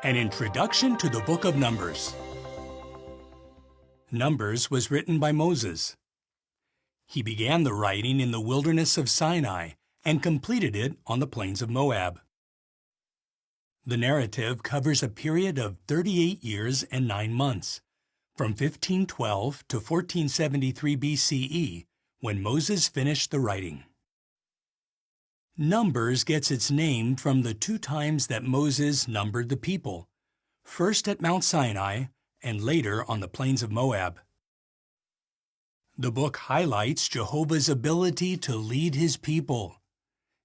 An Introduction to the Book of Numbers. Numbers was written by Moses. He began the writing in the wilderness of Sinai and completed it on the plains of Moab. The narrative covers a period of 38 years and 9 months, from 1512 to 1473 BCE, when Moses finished the writing. Numbers gets its name from the 2 times that Moses numbered the people, first at Mount Sinai and later on the plains of Moab. The book highlights Jehovah's ability to lead his people.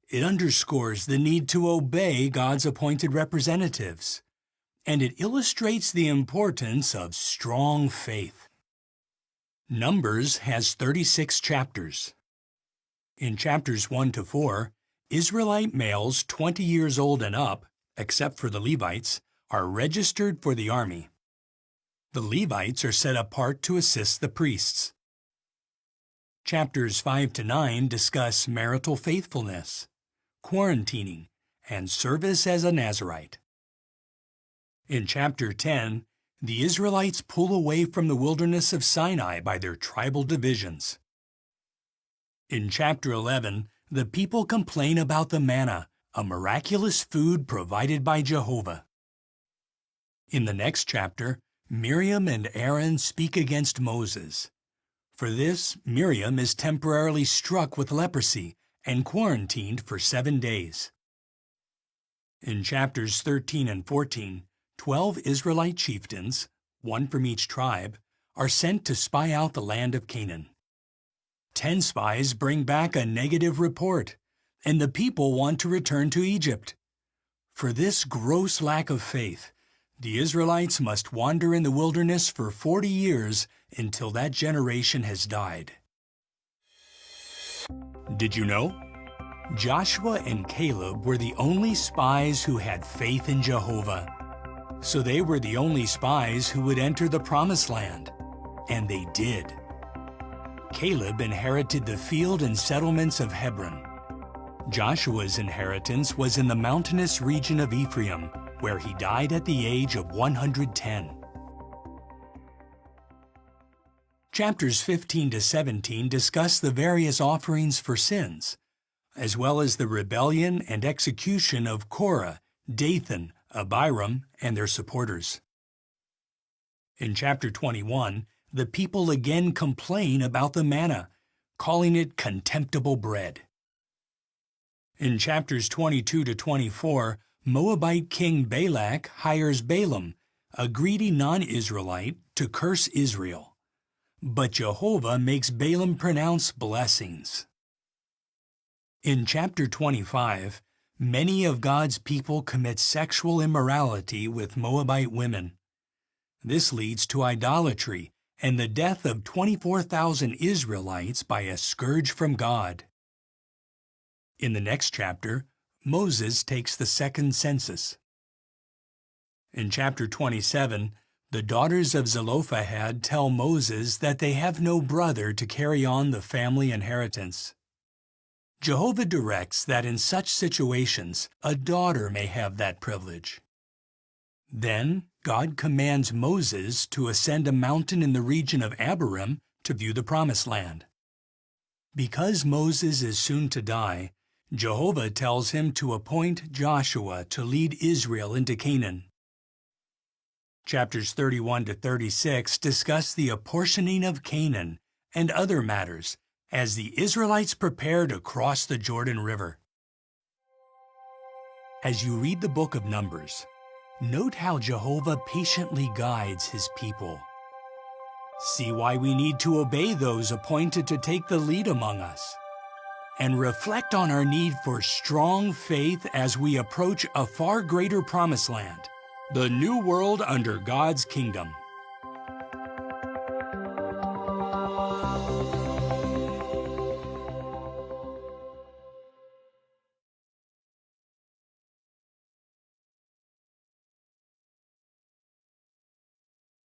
It underscores the need to obey God's appointed representatives, and it illustrates the importance of strong faith. Numbers has 36 chapters. In chapters 1 to 4, Israelite males 20 years old and up, except for the Levites, are registered for the army. The Levites are set apart to assist the priests. Chapters 5 to 9 discuss marital faithfulness, quarantining, and service as a Nazirite. In chapter 10, the Israelites pull away from the wilderness of Sinai by their tribal divisions. In chapter 11, the people complain about the manna, a miraculous food provided by Jehovah. In the next chapter, Miriam and Aaron speak against Moses. For this, Miriam is temporarily struck with leprosy and quarantined for 7 days. In chapters 13 and 14, 12 Israelite chieftains, 1 from each tribe, are sent to spy out the land of Canaan. 10 spies bring back a negative report, and the people want to return to Egypt. For this gross lack of faith, the Israelites must wander in the wilderness for 40 years until that generation has died. Did you know? Joshua and Caleb were the only spies who had faith in Jehovah. So they were the only spies who would enter the Promised Land. And they did. Caleb inherited the field and settlements of Hebron. Joshua's inheritance was in the mountainous region of Ephraim, where he died at the age of 110. Chapters 15 to 17 discuss the various offerings for sins, as well as the rebellion and execution of Korah, Dathan, Abiram, and their supporters. In chapter 21, the people again complain about the manna, calling it contemptible bread. In chapters 22 to 24, Moabite king Balak hires Balaam, a greedy non-Israelite, to curse Israel. But Jehovah makes Balaam pronounce blessings. In chapter 25, many of God's people commit sexual immorality with Moabite women. This leads to idolatry and the death of 24,000 Israelites by a scourge from God. In the next chapter, Moses takes the second census. In chapter 27, the daughters of Zelophehad tell Moses that they have no brother to carry on the family inheritance. Jehovah directs that in such situations, a daughter may have that privilege. Then, God commands Moses to ascend a mountain in the region of Abiram to view the Promised Land. Because Moses is soon to die, Jehovah tells him to appoint Joshua to lead Israel into Canaan. Chapters 31 to 36 discuss the apportioning of Canaan and other matters as the Israelites prepare to cross the Jordan River. As you read the book of Numbers, note how Jehovah patiently guides his people. See why we need to obey those appointed to take the lead among us, and reflect on our need for strong faith as we approach a far greater Promised Land, the new world under God's kingdom.